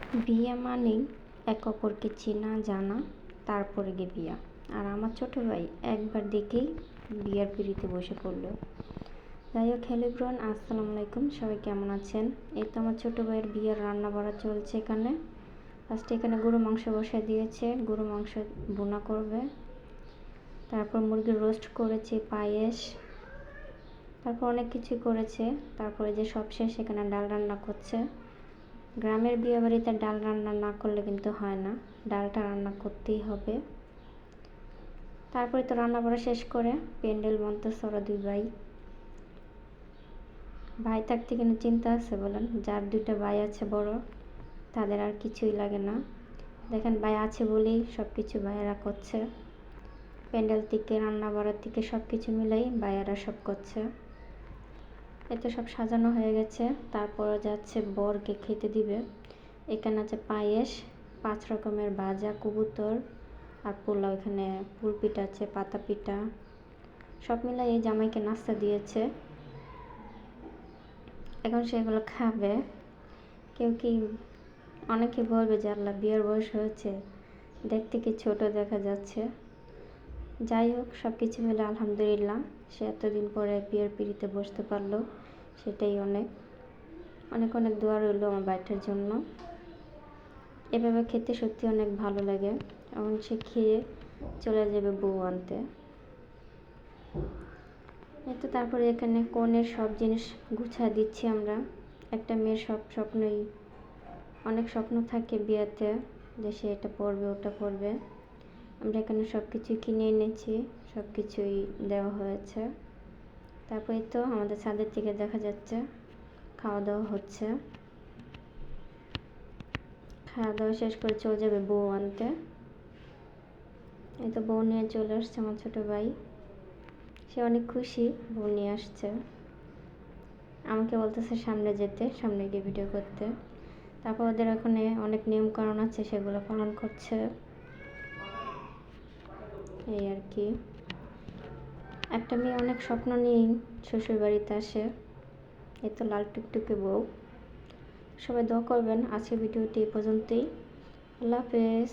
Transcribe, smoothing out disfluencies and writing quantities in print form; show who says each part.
Speaker 1: বিয়ে মানেই এক অপরকে চেনা জানা, তারপরে গিয়ে বিয়া। আর আমার ছোট ভাই একবার দেখেই বিয়ার পিঁড়িতে বসে পড়লো। যাই হোক, হ্যালো এভরিওয়ান, আসসালামু আলাইকুম। সবাই কেমন আছেন? এই তো আমার ছোট ভাইয়ের বিয়ের রান্না বাড়া চলছে এখানে। ফার্স্টে এখানে গরু মাংস বসিয়ে দিয়েছে, গরু মাংস ভুনা করবে। তারপর মুরগির রোস্ট করেছে, পায়েস, তারপর অনেক কিছু করেছে। তারপরে যে সব শেষ, এখানে ডাল রান্না করছে। গ্রামের বিয়ে বাড়িতে ডাল রান্না না করলে কিন্তু হয় না, ডালটা রান্না করতেই হবে। তারপরে তো রান্না করা শেষ করে প্যান্ডেল বানতেছে ওরা দুই ভাই। ভাই থাকতে কিন্তু চিন্তা আছে বলেন, যার দুইটা ভাই আছে বড়, তাদের আর কিছুই লাগে না। দেখেন, ভাই আছে বলেই সব কিছু ভাইয়েরা করছে। প্যান্ডেল থেকে রান্না বাড়ার থেকে সব কিছু মিলাই ভাইয়েরা সব করছে। এতে সব সাজানো হয়ে গেছে। তারপরে যাচ্ছে বরকে খেতে দিবে। এখানে আছে পায়েস, 5 রকমের ভাজা, কবুতর আর পোলাও। এখানে ফুল পিঠা আছে, পাতা পিঠা, সব মিলাই এই জামাইকে নাস্তা দিয়েছে। এখন সেগুলো খাবে। কেউ কি অনেকে বলবে যে আল্লাহ, বিয়ের বয়স হয়েছে, দেখতে কি ছোট দেখা যাচ্ছে। যাই হোক, সব কিছু মিলে আলহামদুলিল্লাহ, সে এতদিন পরে বিয়ের পিঁড়িতে বসতে পারলো, সেটাই অনেক অনেক অনেক দোয়া রইল আমার বাইটার জন্য। এভাবে খেতে সত্যি অনেক ভালো লাগে। এখন সে খেয়ে চলে যাবে বউ আনতে। এই তো তারপরে এখানে কনের সব জিনিস গুছিয়ে দিচ্ছি আমরা। একটা মেয়ের সব স্বপ্নই, অনেক স্বপ্ন থাকে বিয়েতে, যে সে এটা পরবে ওটা পরবে। আমরা এখানে সব কিছু কিনে এনেছি, সব কিছুই দেওয়া হয়েছে। তারপরে তো আমাদের ছাদের থেকে দেখা যাচ্ছে খাওয়া দাওয়া হচ্ছে। খাওয়া দাওয়া শেষ করে চলে যাবে বউ আনতে। এই তো বউ নিয়ে চলে আসছে আমার ছোটো ভাই। সে অনেক খুশি বউ নিয়ে আসছে। আমাকে বলতেছে সামনে যেতে, সামনে গিয়ে ভিডিও করতে। তারপর ওদের ওখানে অনেক নিয়মকানুন আছে, সেগুলো পালন করছে। এই আর কি, একটা মেয়ে অনেক স্বপ্ন নিয়েই শ্বশুর বাড়িতে আসে। এই তো লাল টুকটুকে বউ। সবাই দোয়া করবেন। আজকের ভিডিওটি এই পর্যন্তই। আল্লাহ হাফেজ।